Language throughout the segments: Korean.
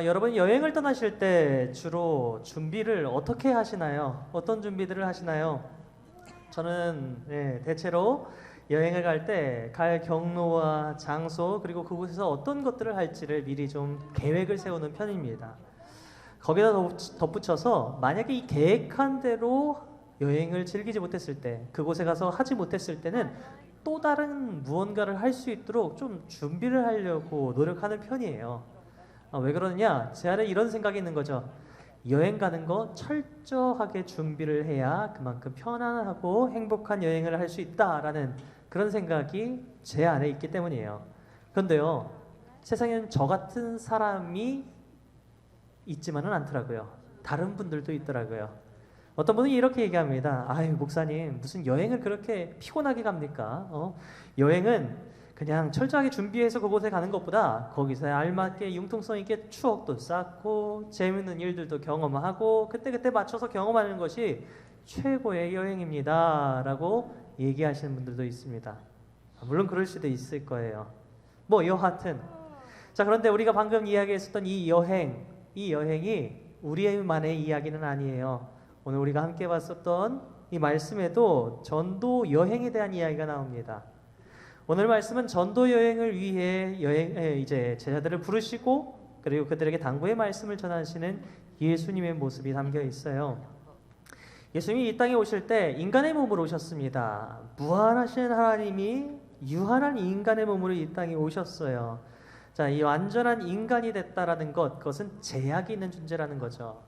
여러분 여행을 떠나실 때 주로 준비를 어떻게 하시나요? 어떤 준비들을 하시나요? 저는 대체로 여행을 갈 때 갈 경로와 장소 그리고 그곳에서 어떤 것들을 할지를 미리 좀 계획을 세우는 편입니다. 거기다 덧붙여서 만약에 이 계획한 대로 여행을 즐기지 못했을 때, 그곳에 가서 하지 못했을 때는 또 다른 무언가를 할 수 있도록 좀 준비를 하려고 노력하는 편이에요. 왜 그러느냐? 제 안에 이런 생각이 있는 거죠. 여행 가는 거 철저하게 준비를 해야 그만큼 편안하고 행복한 여행을 할 수 있다라는 그런 생각이 제 안에 있기 때문이에요. 그런데요, 세상에는 저 같은 사람이 있지만은 않더라고요. 다른 분들도 있더라고요. 어떤 분은 이렇게 얘기합니다. 아유, 목사님, 무슨 여행을 그렇게 피곤하게 갑니까? 여행은 그냥 철저하게 준비해서 그곳에 가는 것보다 거기서 알맞게 융통성 있게 추억도 쌓고 재밌는 일들도 경험하고 그때그때 맞춰서 경험하는 것이 최고의 여행입니다 라고 얘기하시는 분들도 있습니다. 물론 그럴 수도 있을 거예요. 뭐 여하튼 자, 그런데 우리가 방금 이야기했었던 이 여행이 우리만의 이야기는 아니에요. 오늘 우리가 함께 봤었던 이 말씀에도 전도 여행에 대한 이야기가 나옵니다. 오늘 말씀은 전도 여행을 위해 이제 제자들을 부르시고 그리고 그들에게 당부의 말씀을 전하시는 예수님의 모습이 담겨 있어요. 예수님이 이 땅에 오실 때 인간의 몸으로 오셨습니다. 무한하신 하나님이 유한한 인간의 몸으로 이 땅에 오셨어요. 자, 이 완전한 인간이 됐다라는 것, 그것은 제약이 있는 존재라는 거죠.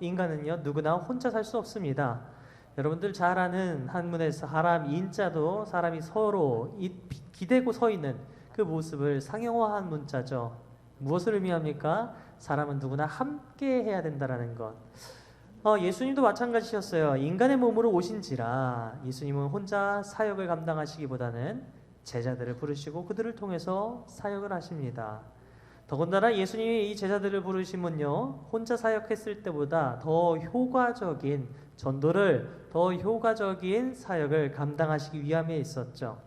인간은요, 누구나 혼자 살 수 없습니다. 여러분들 잘 아는 한문에서 사람 인자도 사람이 서로 기대고 서 있는 그 모습을 상용화한 문자죠. 무엇을 의미합니까? 사람은 누구나 함께 해야 된다라는 것. 예수님도 마찬가지셨어요. 인간의 몸으로 오신지라 예수님은 혼자 사역을 감당하시기보다는 제자들을 부르시고 그들을 통해서 사역을 하십니다. 더군다나 예수님이 이 제자들을 부르시면요, 혼자 사역했을 때보다 더 효과적인 전도를, 더 효과적인 사역을 감당하시기 위함에 있었죠.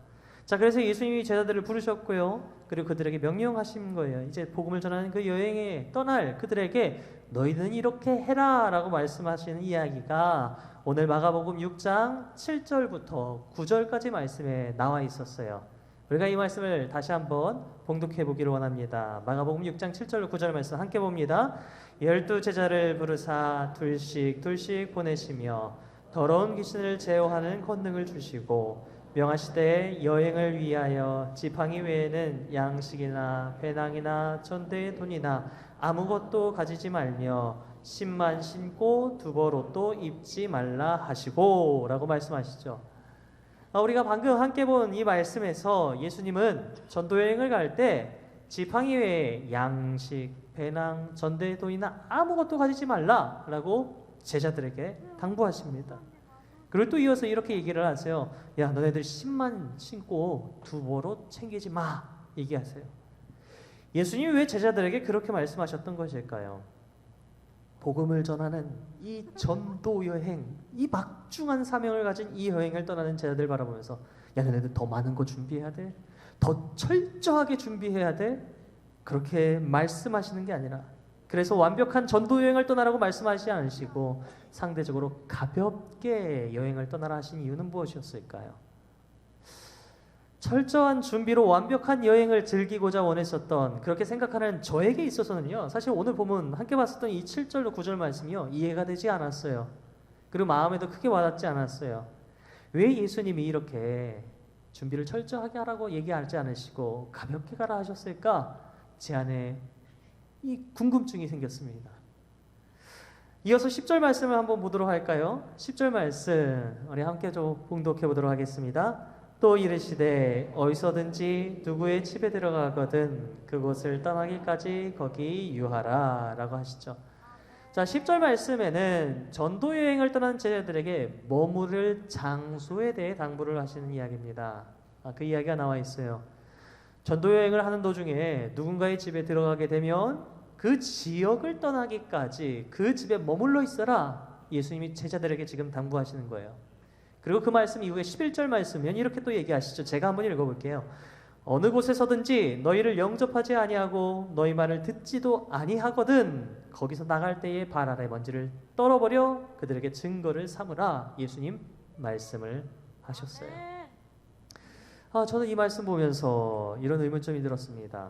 자, 그래서 예수님이 제자들을 부르셨고요, 그리고 그들에게 명령하신 거예요. 이제 복음을 전하는 그 여행에 떠날 그들에게 너희는 이렇게 해라 라고 말씀하시는 이야기가 오늘 마가복음 6장 7절부터 9절까지 말씀에 나와 있었어요. 우리가 이 말씀을 다시 한번 봉독해 보기를 원합니다. 마가복음 6장 7절 9절 말씀 함께 봅니다. 12 제자를 부르사 둘씩 보내시며 더러운 귀신을 제어하는 권능을 주시고 명하시되 여행을 위하여 지팡이 외에는 양식이나 배낭이나 전대의 돈이나 아무것도 가지지 말며 신만 신고 두벌옷도 입지 말라 하시고 라고 말씀하시죠. 우리가 방금 함께 본 이 말씀에서 예수님은 전도여행을 갈 때 지팡이 외에 양식, 배낭, 전대의 돈이나 아무것도 가지지 말라라고 제자들에게 당부하십니다. 그리고 또 이어서 이렇게 얘기를 하세요. 야, 너네들 신만 신고 두벌옷 챙기지 마 얘기하세요. 예수님이 왜 제자들에게 그렇게 말씀하셨던 것일까요? 복음을 전하는 이 전도 여행, 이 막중한 사명을 가진 이 여행을 떠나는 제자들 바라보면서 야, 너네들 더 많은 거 준비해야 돼? 더 철저하게 준비해야 돼? 그렇게 말씀하시는 게 아니라, 그래서 완벽한 전도 여행을 떠나라고 말씀하시지 않으시고 상대적으로 가볍게 여행을 떠나라 하신 이유는 무엇이었을까요? 철저한 준비로 완벽한 여행을 즐기고자 원했었던, 그렇게 생각하는 저에게 있어서는요, 사실 오늘 보면 함께 봤었던 이 7절로 9절 말씀이요, 이해가 되지 않았어요. 그리고 마음에도 크게 와닿지 않았어요. 왜 예수님이 이렇게 준비를 철저하게 하라고 얘기하지 않으시고 가볍게 가라 하셨을까? 제 안에 이 궁금증이 생겼습니다. 이어서 10절 말씀을 한번 보도록 할까요? 10절 말씀 우리 함께 좀 봉독해 보도록 하겠습니다. 또 이르시되 어디서든지 누구의 집에 들어가거든 그곳을 떠나기까지 거기 유하라 라고 하시죠. 자, 10절 말씀에는 전도여행을 떠난 제자들에게 머무를 장소에 대해 당부를 하시는 이야기입니다. 그 이야기가 나와 있어요. 전도여행을 하는 도중에 누군가의 집에 들어가게 되면 그 지역을 떠나기까지 그 집에 머물러 있어라, 예수님이 제자들에게 지금 당부하시는 거예요. 그리고 그 말씀 이후에 11절 말씀은 이렇게 또 얘기하시죠. 제가 한번 읽어볼게요. 어느 곳에서든지 너희를 영접하지 아니하고 너희 말을 듣지도 아니하거든 거기서 나갈 때에 발 아래 먼지를 떨어버려 그들에게 증거를 삼으라. 예수님 말씀을 하셨어요. 저는 이 말씀 보면서 이런 의문점이 들었습니다.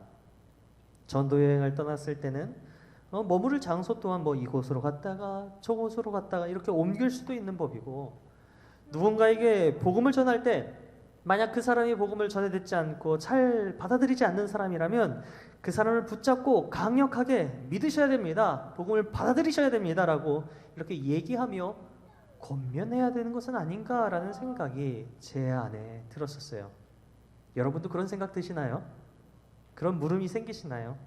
전도 여행을 떠났을 때는 머무를 장소 또한 뭐 이곳으로 갔다가 저곳으로 갔다가 이렇게 옮길 수도 있는 법이고, 누군가에게 복음을 전할 때 만약 그 사람이 복음을 전해 듣지 않고 잘 받아들이지 않는 사람이라면 그 사람을 붙잡고 강력하게 믿으셔야 됩니다. 복음을 받아들이셔야 됩니다라고 이렇게 얘기하며 권면해야 되는 것은 아닌가라는 생각이 제 안에 들었었어요. 여러분도 그런 생각 드시나요? 그런 물음이 생기시나요?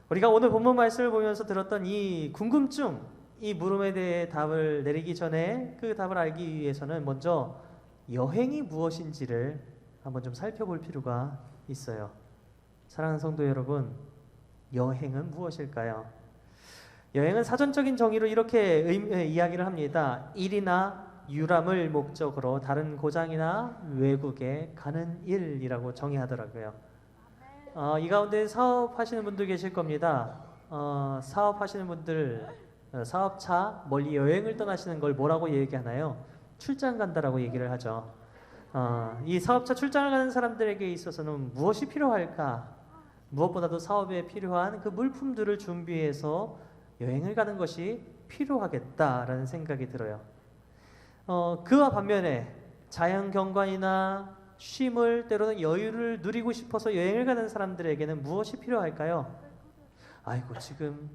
우리가 오늘 본문 말씀을 보면서 들었던 이 궁금증, 이 물음에 대해 답을 내리기 전에 그 답을 알기 위해서는 먼저 여행이 무엇인지를 한번 좀 살펴볼 필요가 있어요. 사랑하는 성도 여러분, 여행은 무엇일까요? 여행은 사전적인 정의로 이렇게 이야기를 합니다. 일이나 유람을 목적으로 다른 고장이나 외국에 가는 일이라고 정의하더라고요. 이 가운데 사업하시는 분들 계실 겁니다. 사업하시는 분들, 사업차 멀리 여행을 떠나시는 걸 뭐라고 얘기하나요? 출장 간다라고 얘기를 하죠. 이 사업차 출장을 가는 사람들에게 있어서는 무엇이 필요할까? 무엇보다도 사업에 필요한 그 물품들을 준비해서 여행을 가는 것이 필요하겠다라는 생각이 들어요. 그와 반면에 자연 경관이나 쉼을, 때로는 여유를 누리고 싶어서 여행을 가는 사람들에게는 무엇이 필요할까요? 아이고 지금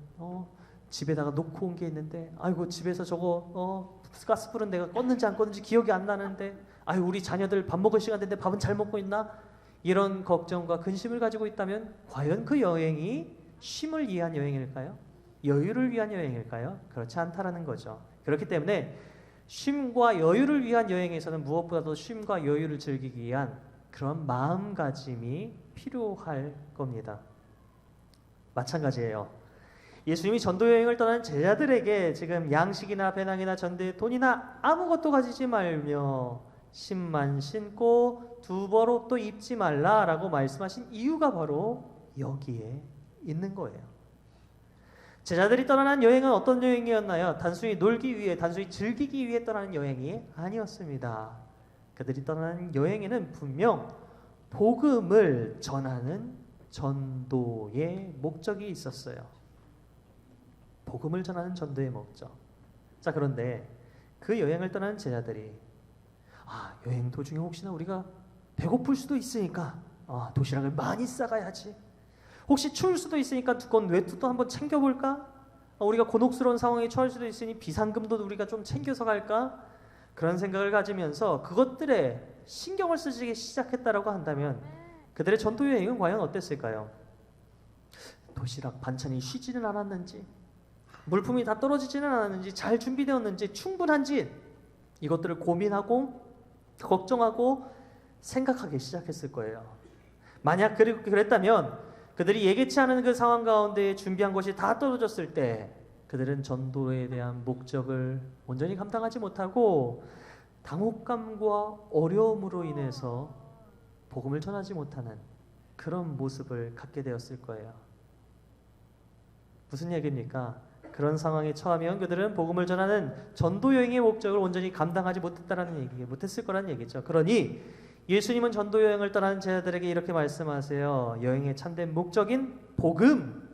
집에다가 놓고 온 게 있는데, 아이고 집에서 저거 가스불은 내가 껐는지 안 껐는지 기억이 안 나는데, 아이고 우리 자녀들 밥 먹을 시간 됐는데 밥은 잘 먹고 있나? 이런 걱정과 근심을 가지고 있다면 과연 그 여행이 쉼을 위한 여행일까요? 여유를 위한 여행일까요? 그렇지 않다라는 거죠. 그렇기 때문에 쉼과 여유를 위한 여행에서는 무엇보다도 쉼과 여유를 즐기기 위한 그런 마음가짐이 필요할 겁니다. 마찬가지예요. 예수님이 전도여행을 떠난 제자들에게 지금 양식이나 배낭이나 전대, 돈이나 아무것도 가지지 말며 신만 신고 두벌 옷도 입지 말라라고 말씀하신 이유가 바로 여기에 있는 거예요. 제자들이 떠나는 여행은 어떤 여행이었나요? 단순히 놀기 위해, 단순히 즐기기 위해 떠나는 여행이 아니었습니다. 그들이 떠나는 여행에는 분명 복음을 전하는 전도의 목적이 있었어요. 복음을 전하는 전도의 목적. 자, 그런데 그 여행을 떠나는 제자들이 여행 도중에 혹시나 우리가 배고플 수도 있으니까 도시락을 많이 싸가야지. 혹시 추울 수도 있으니까 두꺼운 외투도 한번 챙겨볼까? 우리가 곤혹스러운 상황에 처할 수도 있으니 비상금도 우리가 좀 챙겨서 갈까? 그런 생각을 가지면서 그것들에 신경을 쓰기 시작했다라고 한다면 그들의 전도 여행은 과연 어땠을까요? 도시락 반찬이 쉬지는 않았는지, 물품이 다 떨어지지는 않았는지, 잘 준비되었는지, 충분한지, 이것들을 고민하고 걱정하고 생각하기 시작했을 거예요. 만약 그랬다면 그들이 예기치 않은 그 상황 가운데 준비한 것이 다 떨어졌을 때 그들은 전도에 대한 목적을 온전히 감당하지 못하고 당혹감과 어려움으로 인해서 복음을 전하지 못하는 그런 모습을 갖게 되었을 거예요. 무슨 얘기입니까? 그런 상황에 처하면 그들은 복음을 전하는 전도 여행의 목적을 온전히 감당하지 못했을 거라는 얘기죠. 그러니 예수님은 전도 여행을 떠나는 제자들에게 이렇게 말씀하세요. 여행의 참된 목적인 복음,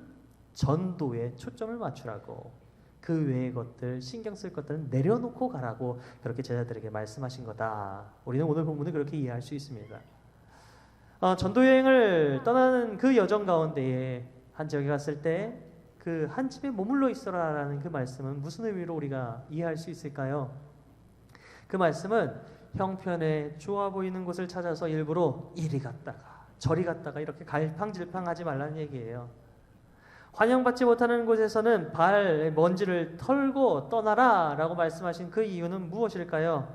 전도에 초점을 맞추라고. 그 외의 것들, 신경 쓸 것들은 내려놓고 가라고 그렇게 제자들에게 말씀하신 거다. 우리는 오늘 본문을 그렇게 이해할 수 있습니다. 전도 여행을 떠나는 그 여정 가운데에 한 지역에 갔을 때 그 한 집에 머물러 있어라라는 그 말씀은 무슨 의미로 우리가 이해할 수 있을까요? 그 말씀은 형편에 좋아 보이는 곳을 찾아서 일부러 이리 갔다가 저리 갔다가 이렇게 갈팡질팡하지 말라는 얘기예요. 환영받지 못하는 곳에서는 발 먼지를 털고 떠나라 라고 말씀하신 그 이유는 무엇일까요?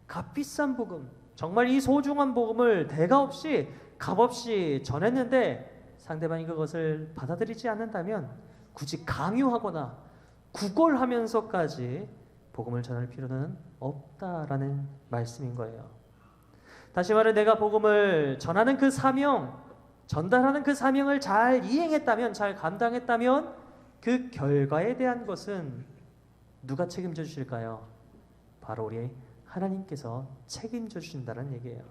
값비싼 복음, 정말 이 소중한 복음을 대가 없이 값없이 전했는데 상대방이 그것을 받아들이지 않는다면 굳이 강요하거나 구걸하면서까지 복음을 전할 필요는 없다라는 말씀인 거예요. 다시 말해 내가 복음을 전하는 그 사명, 전달하는 그 사명을 잘 이행했다면, 잘 감당했다면 그 결과에 대한 것은 누가 책임져 주실까요? 바로 우리 하나님께서 책임져 주신다는 얘기예요.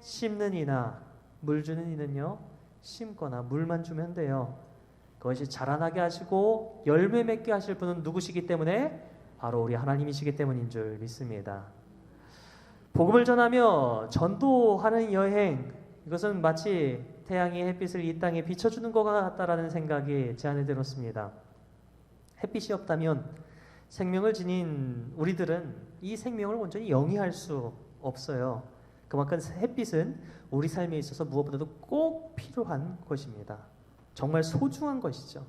심는 이나 물 주는 이는요, 심거나 물만 주면 돼요. 그것이 자라나게 하시고 열매 맺게 하실 분은 누구시기 때문에? 바로 우리 하나님이시기 때문인 줄 믿습니다. 복음을 전하며 전도하는 여행, 이것은 마치 태양이 햇빛을 이 땅에 비춰주는 것 같다라는 생각이 제 안에 들었습니다. 햇빛이 없다면 생명을 지닌 우리들은 이 생명을 온전히 영위할 수 없어요. 그만큼 햇빛은 우리 삶에 있어서 무엇보다도 꼭 필요한 것입니다. 정말 소중한 것이죠.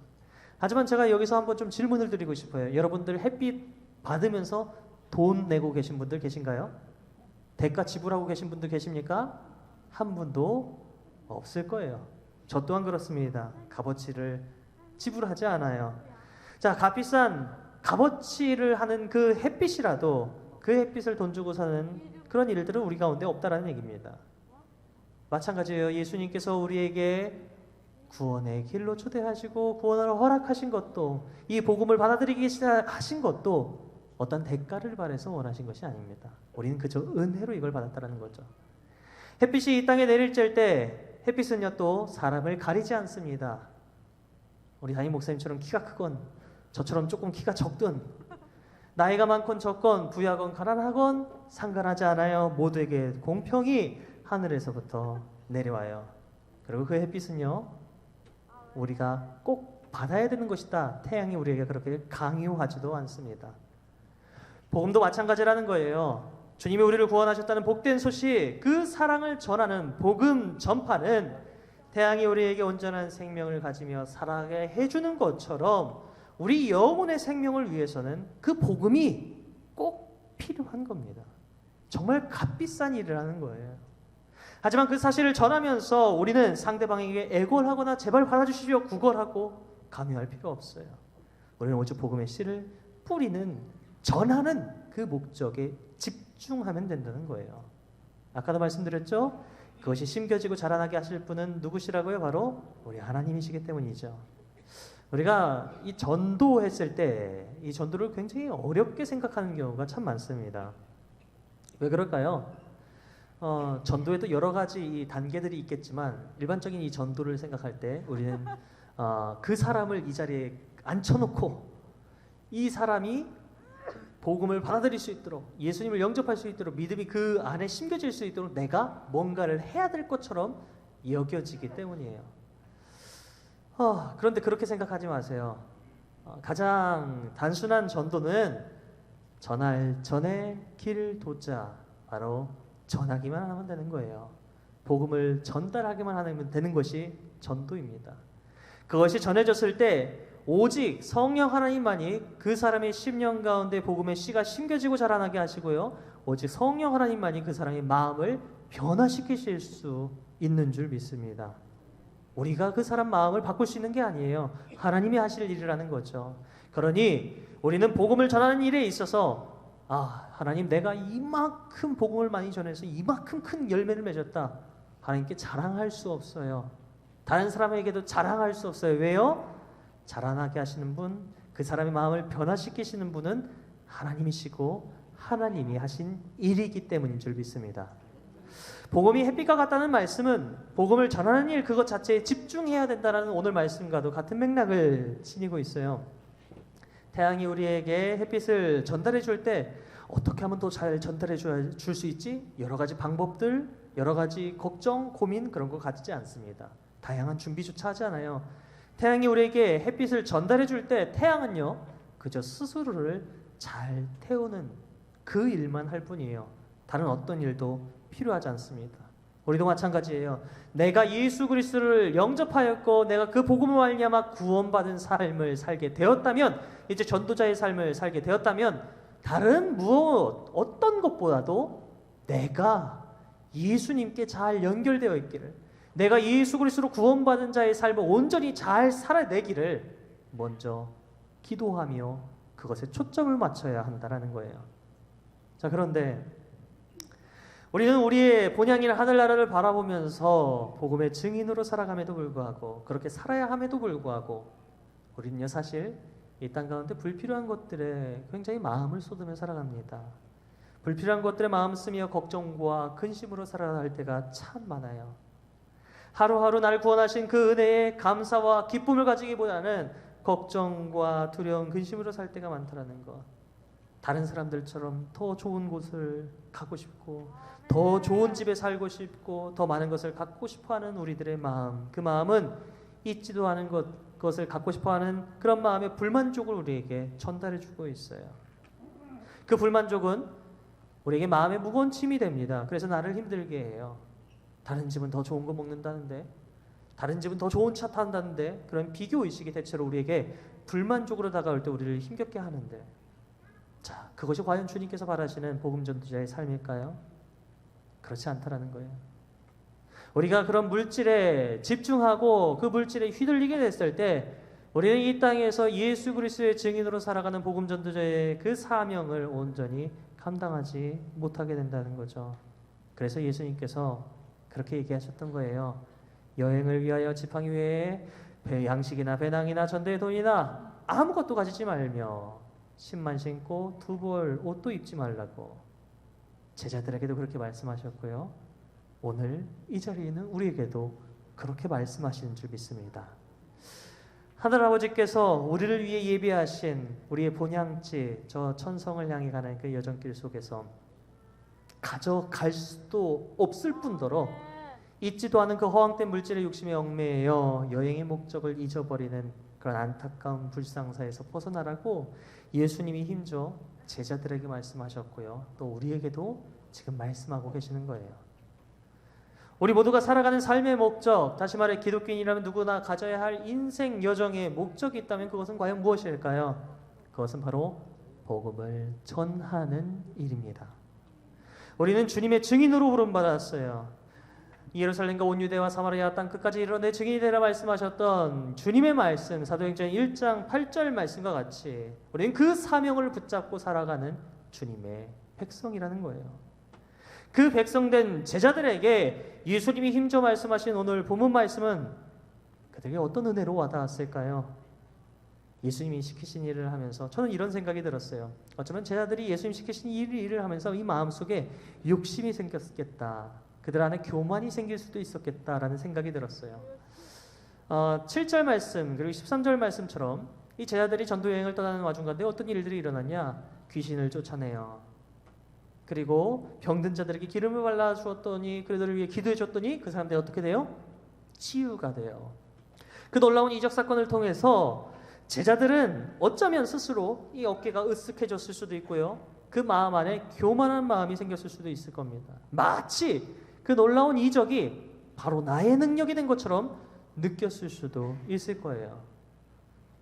하지만 제가 여기서 한번 좀 질문을 드리고 싶어요. 여러분들 햇빛 받으면서 돈 내고 계신 분들 계신가요? 대가 지불하고 계신 분들 계십니까? 한 분도 없을 거예요. 저 또한 그렇습니다. 값어치를 지불하지 않아요. 자, 값비싼 값어치를 하는 그 햇빛이라도 그 햇빛을 돈 주고 사는 그런 일들은 우리 가운데 없다라는 얘기입니다. 마찬가지예요. 예수님께서 우리에게 구원의 길로 초대하시고 구원을 허락하신 것도, 이 복음을 받아들이게 하신 것도 어떤 대가를 바라서 원하신 것이 아닙니다. 우리는 그저 은혜로 이걸 받았다는 거죠. 햇빛이 이 땅에 내릴 때 햇빛은요 또 사람을 가리지 않습니다. 우리 담임 목사님처럼 키가 크건 저처럼 조금 키가 적든 나이가 많건 적건 부유하건 가난하건 상관하지 않아요. 모두에게 공평히 하늘에서부터 내려와요. 그리고 그 햇빛은요 우리가 꼭 받아야 되는 것이다. 태양이 우리에게 그렇게 강요하지도 않습니다. 복음도 마찬가지라는 거예요. 주님이 우리를 구원하셨다는 복된 소식, 그 사랑을 전하는 복음 전파는 태양이 우리에게 온전한 생명을 가지며 살아가게 해주는 것처럼 우리 영혼의 생명을 위해서는 그 복음이 꼭 필요한 겁니다. 정말 값비싼 일이라는 거예요. 하지만 그 사실을 전하면서 우리는 상대방에게 애걸하거나 제발 받아주십시오 구걸하고 강요할 필요 없어요. 우리는 오직 복음의 씨를 뿌리는, 전하는 그 목적에 집중하면 된다는 거예요. 아까도 말씀드렸죠? 그것이 심겨지고 자라나게 하실 분은 누구시라고요? 바로 우리 하나님이시기 때문이죠. 우리가 이 전도했을 때 이 전도를 굉장히 어렵게 생각하는 경우가 참 많습니다. 왜 그럴까요? 전도에도 여러 가지 이 단계들이 있겠지만 일반적인 이 전도를 생각할 때 우리는 그 사람을 이 자리에 앉혀놓고 이 사람이 복음을 받아들일 수 있도록, 예수님을 영접할 수 있도록, 믿음이 그 안에 심겨질 수 있도록 내가 뭔가를 해야 될 것처럼 여겨지기 때문이에요. 그런데 그렇게 생각하지 마세요. 가장 단순한 전도는 전할 전에 길 도자, 바로 전하기만 하면 되는 거예요. 복음을 전달하기만 하면 되는 것이 전도입니다. 그것이 전해졌을 때 오직 성령 하나님만이 그 사람의 심령 가운데 복음의 씨가 심겨지고 자라나게 하시고요, 오직 성령 하나님만이 그 사람의 마음을 변화시키실 수 있는 줄 믿습니다. 우리가 그 사람 마음을 바꿀 수 있는 게 아니에요. 하나님이 하실 일이라는 거죠. 그러니 우리는 복음을 전하는 일에 있어서 하나님 내가 이만큼 복음을 많이 전해서 이만큼 큰 열매를 맺었다, 하나님께 자랑할 수 없어요. 다른 사람에게도 자랑할 수 없어요. 왜요? 자라나게 하시는 분, 그 사람의 마음을 변화시키시는 분은 하나님이시고 하나님이 하신 일이기 때문인 줄 믿습니다. 복음이 햇빛과 같다는 말씀은 복음을 전하는 일 그것 자체에 집중해야 된다는 오늘 말씀과도 같은 맥락을 지니고 있어요. 태양이 우리에게 햇빛을 전달해 줄 때 어떻게 하면 더 잘 전달해 줄 수 있지? 여러 가지 방법들, 여러 가지 걱정, 고민 그런 거 가지지 않습니다. 다양한 준비조차 하지 않아요. 태양이 우리에게 햇빛을 전달해 줄 때 태양은요 그저 스스로를 잘 태우는 그 일만 할 뿐이에요. 다른 어떤 일도 필요하지 않습니다. 우리도 마찬가지예요. 내가 예수 그리스도를 영접하였고 내가 그 복음을 말미암아 구원받은 삶을 살게 되었다면, 이제 전도자의 삶을 살게 되었다면 다른 무엇 어떤 것보다도 내가 예수님께 잘 연결되어 있기를, 내가 예수 그리스도로 구원받은 자의 삶을 온전히 잘 살아내기를 먼저 기도하며 그것에 초점을 맞춰야 한다는 거예요. 자, 그런데 우리는 우리의 본향인 하늘나라를 바라보면서 복음의 증인으로 살아감에도 불구하고, 그렇게 살아야 함에도 불구하고, 우리는요 사실 이 땅 가운데 불필요한 것들에 굉장히 마음을 쏟으며 살아갑니다. 불필요한 것들에 마음 쓰며 걱정과 근심으로 살아갈 때가 참 많아요. 하루하루 날 구원하신 그 은혜에 감사와 기쁨을 가지기보다는 걱정과 두려움, 근심으로 살 때가 많다라는 것. 다른 사람들처럼 더 좋은 곳을 가고 싶고, 더 좋은 집에 살고 싶고, 더 많은 것을 갖고 싶어하는 우리들의 마음, 그 마음은 잊지도 않은 것을 갖고 싶어하는 그런 마음의 불만족을 우리에게 전달해주고 있어요. 그 불만족은 우리에게 마음의 무거운 짐이 됩니다. 그래서 나를 힘들게 해요. 다른 집은 더 좋은 거 먹는다는데, 다른 집은 더 좋은 차 탄다는데, 그런 비교의식이 대체로 우리에게 불만족으로 다가올 때 우리를 힘겹게 하는데, 자, 그것이 과연 주님께서 바라시는 복음전도자의 삶일까요? 그렇지 않다라는 거예요. 우리가 그런 물질에 집중하고 그 물질에 휘둘리게 됐을 때 우리는 이 땅에서 예수 그리스도의 증인으로 살아가는 복음전도자의 그 사명을 온전히 감당하지 못하게 된다는 거죠. 그래서 예수님께서 그렇게 얘기하셨던 거예요. 여행을 위하여 지팡이 외에 양식이나 배낭이나 전대의 돈이나 아무것도 가지지 말며 신만 신고 두 벌 옷도 입지 말라고 제자들에게도 그렇게 말씀하셨고요. 오늘 이 자리에 있는 우리에게도 그렇게 말씀하시는 줄 믿습니다. 하늘아버지께서 우리를 위해 예비하신 우리의 본향지 저 천성을 향해 가는 그 여정길 속에서 가져갈 수도 없을 뿐더러 잊지도 않은 그 허황된 물질의 욕심에 얽매여 여행의 목적을 잊어버리는 그런 안타까운 불상사에서 벗어나라고 예수님이 힘줘 제자들에게 말씀하셨고요. 또 우리에게도 지금 말씀하고 계시는 거예요. 우리 모두가 살아가는 삶의 목적, 다시 말해 기독교인이라면 누구나 가져야 할 인생 여정의 목적이 있다면 그것은 과연 무엇일까요? 그것은 바로 복음을 전하는 일입니다. 우리는 주님의 증인으로 부름받았어요. 예루살렘과 온 유대와 사마리아 땅 끝까지 이르러 내 증인이 되라 말씀하셨던 주님의 말씀, 사도행전 1장 8절 말씀과 같이 우리는 그 사명을 붙잡고 살아가는 주님의 백성이라는 거예요. 그 백성된 제자들에게 예수님이 힘줘 말씀하신 오늘 본문 말씀은 그들에게 어떤 은혜로 와닿았을까요? 예수님이 시키신 일을 하면서 저는 이런 생각이 들었어요. 어쩌면 제자들이 예수님 시키신 일을 하면서 이 마음속에 욕심이 생겼겠다. 그들 안에 교만이 생길 수도 있었겠다라는 생각이 들었어요. 7절 말씀 그리고 13절 말씀처럼 이 제자들이 전도 여행을 떠나는 와중 가운데 어떤 일들이 일어났냐? 귀신을 쫓아내요. 그리고 병든 자들에게 기름을 발라 주었더니 그들을 위해 기도해 줬더니 그 사람들이 어떻게 돼요? 치유가 돼요. 그 놀라운 이적 사건을 통해서 제자들은 어쩌면 스스로 이 어깨가 으쓱해졌을 수도 있고요. 그 마음 안에 교만한 마음이 생겼을 수도 있을 겁니다. 마치 그 놀라운 이적이 바로 나의 능력이 된 것처럼 느꼈을 수도 있을 거예요.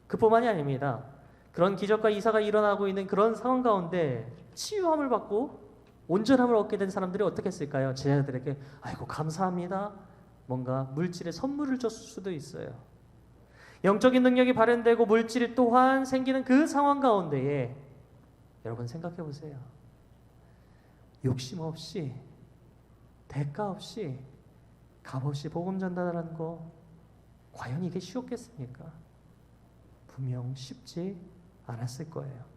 그뿐만이 아닙니다. 그런 기적과 이사가 일어나고 있는 그런 상황 가운데 치유함을 받고 온전함을 얻게 된 사람들이 어떻게 했을까요? 제자들에게 아이고 감사합니다. 뭔가 물질의 선물을 줬을 수도 있어요. 영적인 능력이 발현되고 물질 또한 생기는 그 상황 가운데에 여러분 생각해 보세요. 욕심 없이 대가 없이 값없이 복음 전달하는 거 과연 이게 쉬웠겠습니까? 분명 쉽지 않았을 거예요.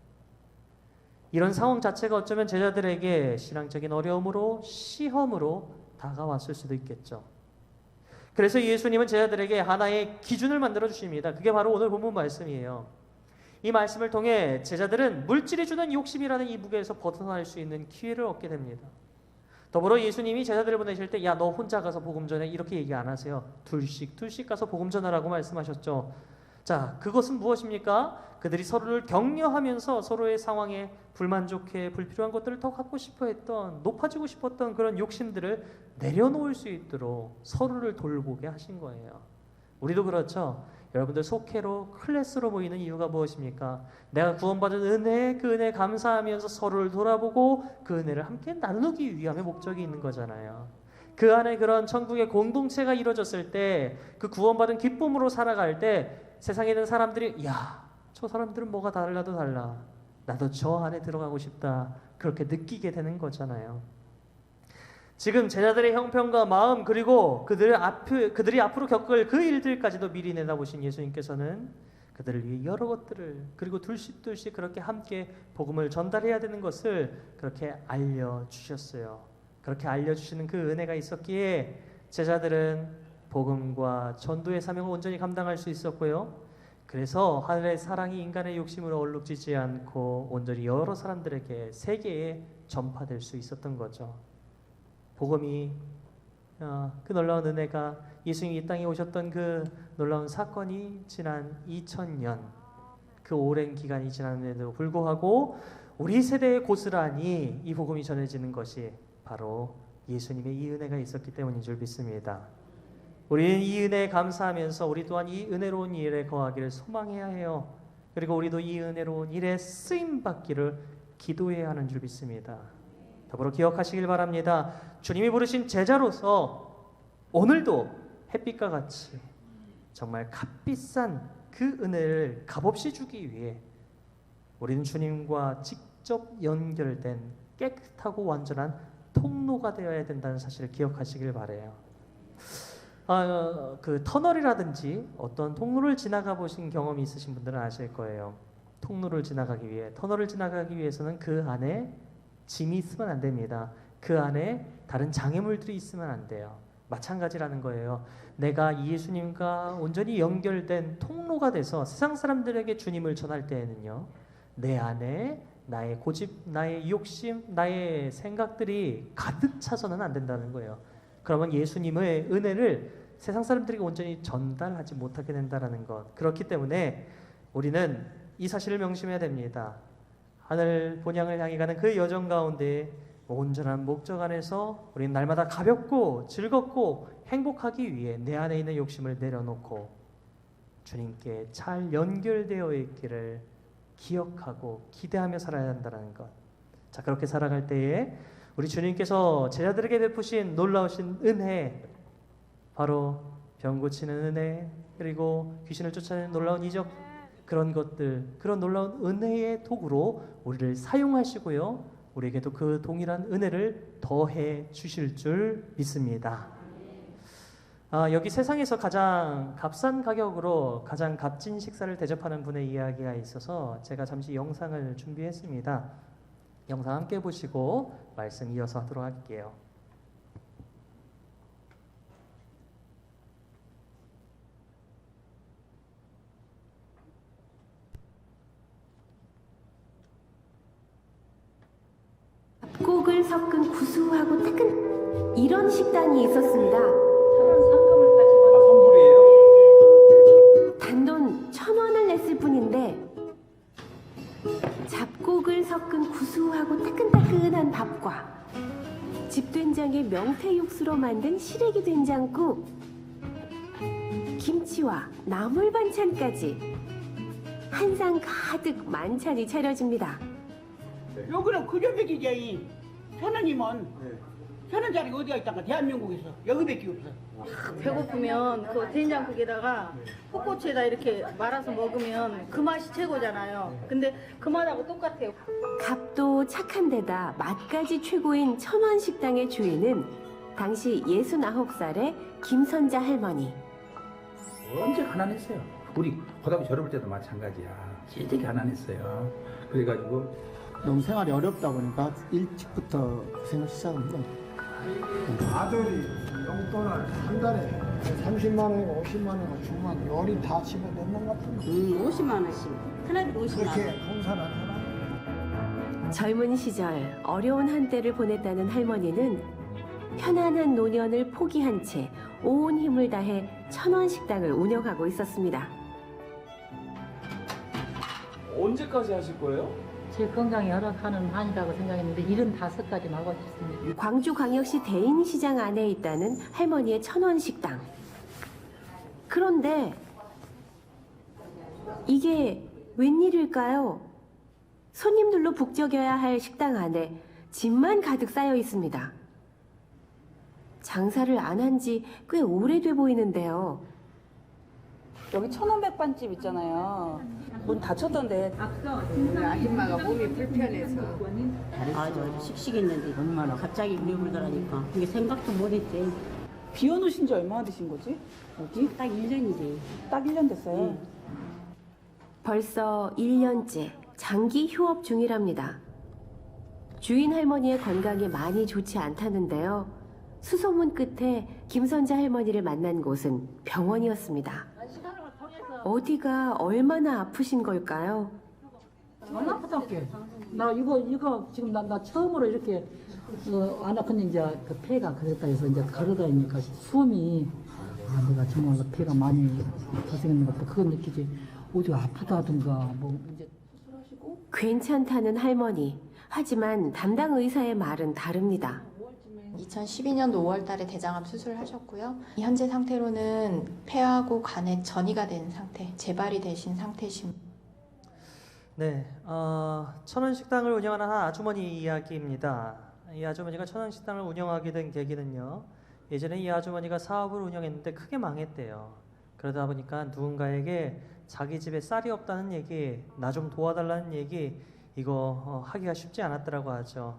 이런 상황 자체가 어쩌면 제자들에게 신앙적인 어려움으로 시험으로 다가왔을 수도 있겠죠. 그래서 예수님은 제자들에게 하나의 기준을 만들어 주십니다. 그게 바로 오늘 본문 말씀이에요. 이 말씀을 통해 제자들은 물질이 주는 욕심이라는 이 무게에서 벗어날 수 있는 기회를 얻게 됩니다. 더불어 예수님이 제자들을 보내실 때 야 너 혼자 가서 복음 전해 이렇게 얘기 안 하세요. 둘씩 가서 복음 전하라고 말씀하셨죠. 자, 그것은 무엇입니까? 그들이 서로를 격려하면서 서로의 상황에 불만족해 불필요한 것들을 더 갖고 싶어 했던 높아지고 싶었던 그런 욕심들을 내려놓을 수 있도록 서로를 돌보게 하신 거예요. 우리도 그렇죠. 여러분들 속회로 클래스로 모이는 이유가 무엇입니까? 내가 구원받은 은혜에 그 은혜에 감사하면서 서로를 돌아보고 그 은혜를 함께 나누기 위함의 목적이 있는 거잖아요. 그 안에 그런 천국의 공동체가 이루어졌을 때 그 구원받은 기쁨으로 살아갈 때 세상에 있는 사람들이 야, 저 사람들은 뭐가 달라도 달라. 나도 저 안에 들어가고 싶다. 그렇게 느끼게 되는 거잖아요. 지금 제자들의 형편과 마음 그리고 그들이 앞으로 겪을 그 일들까지도 미리 내다보신 예수님께서는 그들을 위해 여러 것들을 그리고 둘씩 그렇게 함께 복음을 전달해야 되는 것을 그렇게 알려주셨어요. 그렇게 알려주시는 그 은혜가 있었기에 제자들은 복음과 전도의 사명을 온전히 감당할 수 있었고요. 그래서 하늘의 사랑이 인간의 욕심으로 얼룩지지 않고 온전히 여러 사람들에게 세계에 전파될 수 있었던 거죠. 복음이 그 놀라운 은혜가 예수님이 이 땅에 오셨던 그 놀라운 사건이 지난 2000년 그 오랜 기간이 지났는데도 불구하고 우리 세대에 고스란히 이 복음이 전해지는 것이 바로 예수님의 이 은혜가 있었기 때문인 줄 믿습니다. 우리는 이 은혜에 감사하면서 우리 또한 이 은혜로운 일에 거하기를 소망해야 해요. 그리고 우리도 이 은혜로운 일에 쓰임받기를 기도해야 하는 줄 믿습니다. 더불어 기억하시길 바랍니다. 주님이 부르신 제자로서 오늘도 햇빛과 같이 정말 값비싼 그 은혜를 값없이 주기 위해 우리는 주님과 직접 연결된 깨끗하고 완전한 통로가 되어야 된다는 사실을 기억하시길 바라요. 그 터널이라든지 어떤 통로를 지나가 보신 경험이 있으신 분들은 아실 거예요. 터널을 지나가기 위해서는 그 안에 짐이 있으면 안 됩니다. 그 안에 다른 장애물들이 있으면 안 돼요. 마찬가지라는 거예요. 내가 예수님과 온전히 연결된 통로가 돼서 세상 사람들에게 주님을 전할 때에는요, 내 안에 나의 고집, 나의 욕심, 나의 생각들이 가득 차서는 안 된다는 거예요. 그러면 예수님의 은혜를 세상 사람들에게 온전히 전달하지 못하게 된다는 것. 그렇기 때문에 우리는 이 사실을 명심해야 됩니다. 하늘 본향을 향해 가는 그 여정 가운데 온전한 목적 안에서 우리는 날마다 가볍고 즐겁고 행복하기 위해 내 안에 있는 욕심을 내려놓고 주님께 잘 연결되어 있기를 기억하고 기대하며 살아야 한다는 것. 자, 그렇게 살아갈 때에 우리 주님께서 제자들에게 베푸신 놀라우신 은혜, 바로 병 고치는 은혜, 그리고 귀신을 쫓아내는 놀라운 이적, 그런 것들, 그런 놀라운 은혜의 도구로 우리를 사용하시고요, 우리에게도 그 동일한 은혜를 더해 주실 줄 믿습니다. 여기 세상에서 가장 값싼 가격으로 가장 값진 식사를 대접하는 분의 이야기가 있어서 제가 잠시 영상을 준비했습니다. 영상 함께 보시고 말씀 이어서 하도록 할게요. 잡곡을 섞은 구수하고 뜨끈 이런 식당이 있었습니다. 단돈 1,000원을 냈을 뿐인데 잡곡을 섞은 구수하고 따끈따끈한 밥과 집된장의 명태 육수로 만든 시래기 된장국, 김치와 나물 반찬까지 한 상 가득 만찬이 차려집니다. 여기는 그저백이지. 1,000원이면 1,000원짜리 어디가 있단가 대한민국에서 여기밖에 없어. 배고프면 그 된장국에다가 풋고추에다 이렇게 말아서 먹으면 그 맛이 최고잖아요. 근데 그 맛하고 똑같아요. 값도 착한 데다 맛까지 최고인 천원 식당의 주인은 당시 69살의 김선자 할머니. 언제 가난했어요. 우리 고등학교 졸업할 때도 마찬가지야. 되게 가난했어요. 그래가지고 너무 생활이 어렵다 보니까 일찍부터 고생을 시작합니다. 아들이 용돈을 한 달에 30만 원이고 50만 원이고 주면 열이 다 집어넣는 것 같은데 50만 원씩. 하나도 50만 그렇게 원. 봉사를 하나? 젊은 시절 어려운 한때를 보냈다는 할머니는 편안한 노년을 포기한 채 온 힘을 다해 천원 식당을 운영하고 있었습니다. 언제까지 하실 거예요? 제 건강에 허락하는 한이라고 생각했는데 75까지 나고 있습니다. 광주광역시 대인시장 안에 있다는 할머니의 천원 식당. 그런데 이게 웬일일까요? 손님들로 북적여야 할 식당 안에 짐만 가득 쌓여 있습니다. 장사를 안 한 지 꽤 오래돼 보이는데요. 여기 천원백반집 있잖아요. 문 닫혔던데. 아줌마가 몸이 불편해서 아주 씩씩했는데 얼마나 갑자기 물이 불더라니까 이게 생각도 못했지. 비워놓으신 지 얼마나 되신 거지? 여기? 딱 1년이지. 딱 1년 됐어요. 벌써 1년째 장기 휴업 중이랍니다. 주인 할머니의 건강이 많이 좋지 않다는데요. 수소문 끝에 김선자 할머니를 만난 곳은 병원이었습니다. 어디가 얼마나 아프신 걸까요? 안 아프다게. 나 이거 지금 나 처음으로 이렇게 안 아픈 이제 그 폐가 그랬다 해서 이제 걸어다니니까 숨이 내가 정말 그 폐가 많이 고생했는 것도 그거 느끼지. 어디가 아프다든가 뭐 이제 괜찮다는 할머니. 하지만 담당 의사의 말은 다릅니다. 2012년도 5월 달에 대장암 수술을 하셨고요. 현재 상태로는 폐하고 간에 전이가 된 상태, 재발이 되신 상태십니다. 네, 천원식당을 운영하는 한 아주머니 이야기입니다. 이 아주머니가 천원식당을 운영하게 된 계기는요. 예전에 이 아주머니가 사업을 운영했는데 크게 망했대요. 그러다 보니까 누군가에게 자기 집에 쌀이 없다는 얘기, 나 좀 도와달라는 얘기 이거 하기가 쉽지 않았더라고 하죠.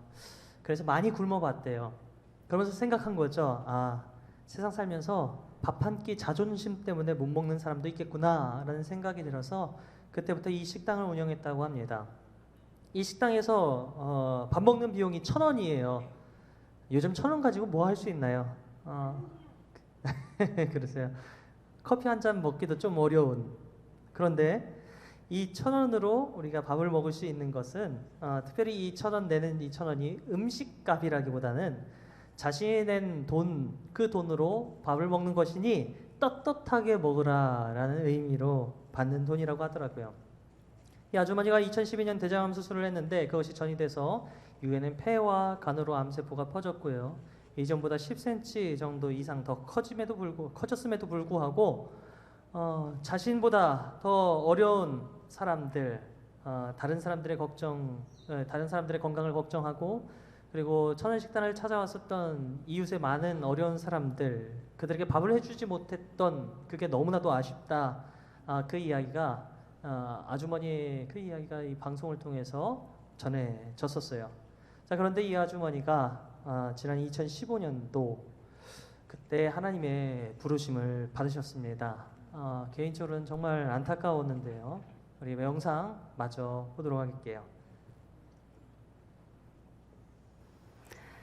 그래서 많이 굶어봤대요. 그러면서 생각한 거죠. 아, 세상 살면서 밥 한 끼 자존심 때문에 못 먹는 사람도 있겠구나 라는 생각이 들어서 그때부터 이 식당을 운영했다고 합니다. 이 식당에서 밥 먹는 비용이 1,000원이에요. 요즘 1,000원 가지고 뭐 할 수 있나요? 그러세요. 커피 한 잔 먹기도 좀 어려운. 그런데 이 1,000원으로 우리가 밥을 먹을 수 있는 것은 특별히 이 1,000원 내는 이 1,000원이 음식값이라기보다는 자신이 낸 돈, 그 돈으로 밥을 먹는 것이니 떳떳하게 먹으라라는 의미로 받는 돈이라고 하더라고요. 이 아주머니가 2012년 대장암 수술을 했는데 그것이 전이 돼서 이후에는 폐와 간으로 암세포가 퍼졌고요. 이전보다 10cm 정도 이상 더 커졌음에도 불구하고 자신보다 더 어려운 사람들, 다른 사람들의 건강을 걱정하고 그리고 천원식당을 찾아왔었던 이웃의 많은 어려운 사람들, 그들에게 밥을 해주지 못했던 그게 너무나도 아쉽다. 그 이야기가 아주머니의 그 이야기가 이 방송을 통해서 전해졌었어요. 자, 그런데 이 아주머니가 지난 2015년도 그때 하나님의 부르심을 받으셨습니다. 개인적으로는 정말 안타까웠는데요. 우리 영상 마저 보도록 할게요.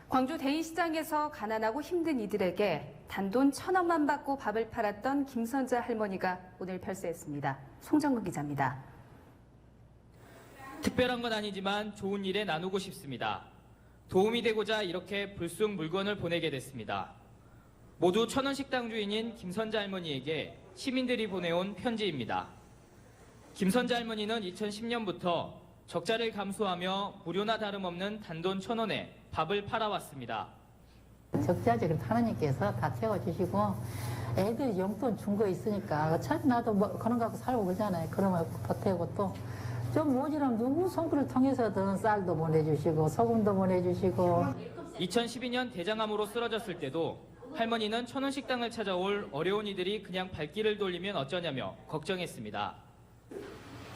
광주 대인시장에서 가난하고 힘든 이들에게 단돈 1,000원만 받고 밥을 팔았던 김선자 할머니가 오늘 별세했습니다. 송정근 기자입니다. 특별한 건 아니지만 좋은 일에 나누고 싶습니다. 도움이 되고자 이렇게 불쑥 물건을 보내게 됐습니다. 모두 천원식당 주인인 김선자 할머니에게 시민들이 보내온 편지입니다. 김선자 할머니는 2010년부터 적자를 감수하며 무료나 다름없는 단돈 1,000원에 밥을 팔아왔습니다. 적자지 하나님께서 다 채워주시고 애들이 용돈 준 거 있으니까 어차피 나도 뭐 그런 거 갖고 살고 그러잖아요. 그러면 보태고 또 좀 모지랑 누구 손길을 통해서든 쌀도 보내주시고 소금도 보내주시고. 2012년 대장암으로 쓰러졌을 때도 할머니는 천원식당을 찾아올 어려운 이들이 그냥 발길을 돌리면 어쩌냐며 걱정했습니다.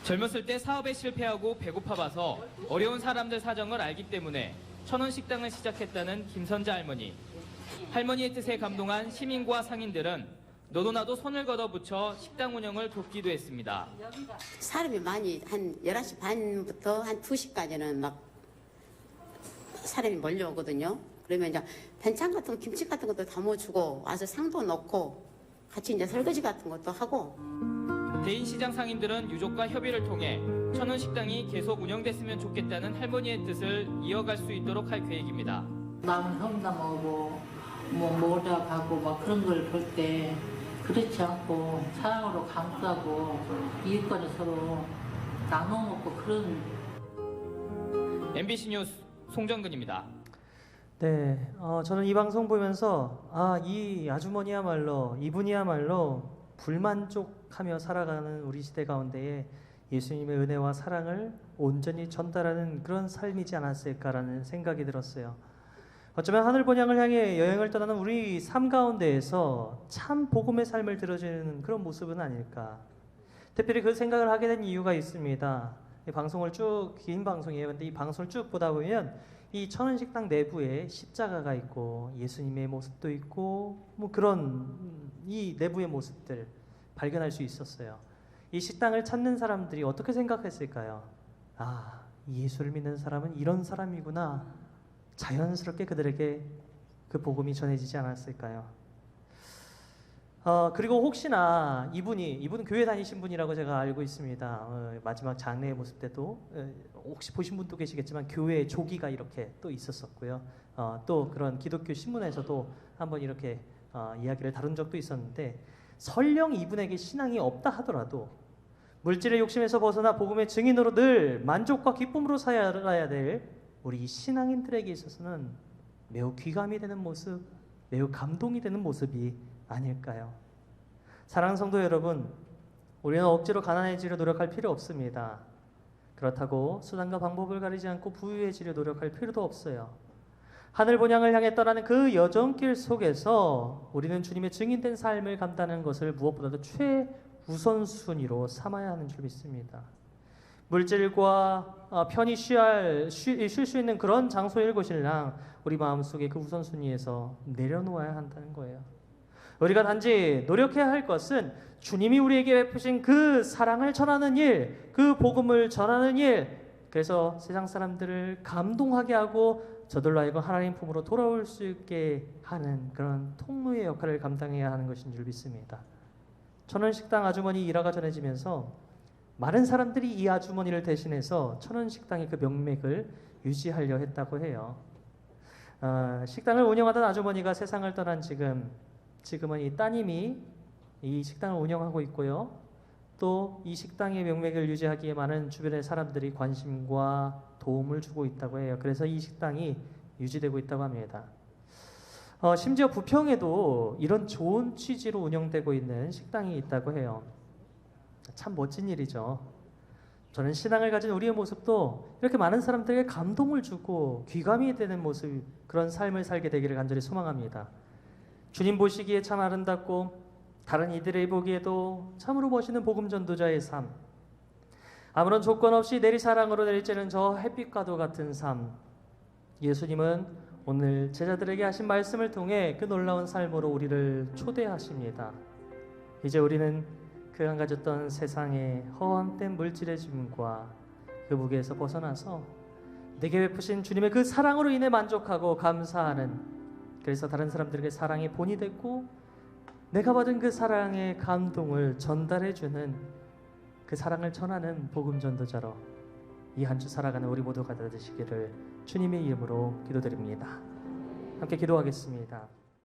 젊었을 때 사업에 실패하고 배고파봐서 어려운 사람들 사정을 알기 때문에 천원식당을 시작했다는 김선자 할머니. 할머니의 뜻에 감동한 시민과 상인들은 너도 나도 손을 걷어붙여 식당 운영을 돕기도 했습니다. 사람이 많이 한 11시 반부터 한 2시까지는 막 사람이 몰려오거든요. 그러면 이제 반찬 같은 거, 김치 같은 것도 담아주고 와서 상도 넣고 같이 이제 설거지 같은 것도 하고. 대인시장 상인들은 유족과 협의를 통해 천원식당이 계속 운영됐으면 좋겠다는 할머니의 뜻을 이어갈 수 있도록 할 계획입니다. 남은 험담하고 뭐 먹으러 가고 막 그런 걸 볼 때 그렇지 않고 사랑으로 감싸고 이웃간에 서로 나눠 먹고 그런. MBC 뉴스 송정근입니다. 네, 저는 이 방송 보면서 이 아주머니야말로 이분이야말로 불만족하며 살아가는 우리 시대 가운데에 예수님의 은혜와 사랑을 온전히 전달하는 그런 삶이지 않았을까라는 생각이 들었어요. 어쩌면 하늘 본향을 향해 여행을 떠나는 우리 삶 가운데에서 참 복음의 삶을 들어주는 그런 모습은 아닐까. 특별히 그 생각을 하게 된 이유가 있습니다. 이 방송을 쭉, 긴 방송이에요. 근데 이 방송을 쭉 보다 보면 이 천원식당 내부에 십자가가 있고 예수님의 모습도 있고 뭐 그런 이 내부의 모습들 발견할 수 있었어요. 이 식당을 찾는 사람들이 어떻게 생각했을까요? 아, 예수를 믿는 사람은 이런 사람이구나. 자연스럽게 그들에게 그 복음이 전해지지 않았을까요? 그리고 혹시나 이분은 교회 다니신 분이라고 제가 알고 있습니다. 마지막 장례의 모습 때도 혹시 보신 분도 계시겠지만 교회에 조기가 이렇게 또 있었었고요. 또 그런 기독교 신문에서도 한번 이렇게 이야기를 다룬 적도 있었는데 설령 이분에게 신앙이 없다 하더라도 물질의 욕심에서 벗어나 복음의 증인으로 늘 만족과 기쁨으로 살아야 될 우리 신앙인들에게 있어서는 매우 귀감이 되는 모습, 매우 감동이 되는 모습이 아닐까요? 사랑하는 성도 여러분, 우리는 억지로 가난해지려 노력할 필요 없습니다. 그렇다고 수단과 방법을 가리지 않고 부유해지려 노력할 필요도 없어요. 하늘 본향을 향해 떠나는 그 여정길 속에서 우리는 주님의 증인된 삶을 감당하는 것을 무엇보다도 최우선순위로 삼아야 하는 줄 믿습니다. 물질과 편히 쉴 수 있는 그런 장소일 것일랑 우리 마음속에 그 우선순위에서 내려놓아야 한다는 거예요. 우리가 단지 노력해야 할 것은 주님이 우리에게 베푸신 그 사랑을 전하는 일, 그 복음을 전하는 일, 그래서 세상 사람들을 감동하게 하고 저들로 하여금 하나님 품으로 돌아올 수 있게 하는 그런 통로의 역할을 감당해야 하는 것인 줄 믿습니다. 천원식당 아주머니 일화가 전해지면서 많은 사람들이 이 아주머니를 대신해서 천원식당의 그 명맥을 유지하려 했다고 해요. 식당을 운영하던 아주머니가 세상을 떠난 지금은 이 따님이 이 식당을 운영하고 있고요. 또 이 식당의 명맥을 유지하기에 많은 주변의 사람들이 관심과 도움을 주고 있다고 해요. 그래서 이 식당이 유지되고 있다고 합니다. 심지어 부평에도 이런 좋은 취지로 운영되고 있는 식당이 있다고 해요. 참 멋진 일이죠. 저는 신앙을 가진 우리의 모습도 이렇게 많은 사람들에게 감동을 주고 귀감이 되는 모습, 그런 삶을 살게 되기를 간절히 소망합니다. 주님 보시기에 참 아름답고 다른 이들의 보기에도 참으로 멋있는 복음 전도자의 삶, 아무런 조건 없이 내리사랑으로 내리쬐는 저 햇빛과도 같은 삶, 예수님은 오늘 제자들에게 하신 말씀을 통해 그 놀라운 삶으로 우리를 초대하십니다. 이제 우리는 그간 가졌던 세상의 허황된 물질의 짐과 그 무게에서 벗어나서 내게 베푸신 주님의 그 사랑으로 인해 만족하고 감사하는, 그래서 다른 사람들에게 사랑의 본이 됐고 내가 받은 그 사랑의 감동을 전달해주는, 그 사랑을 전하는 복음 전도자로 이 한 주 살아가는 우리 모두가 되시기를 주님의 이름으로 기도드립니다. 함께 기도하겠습니다.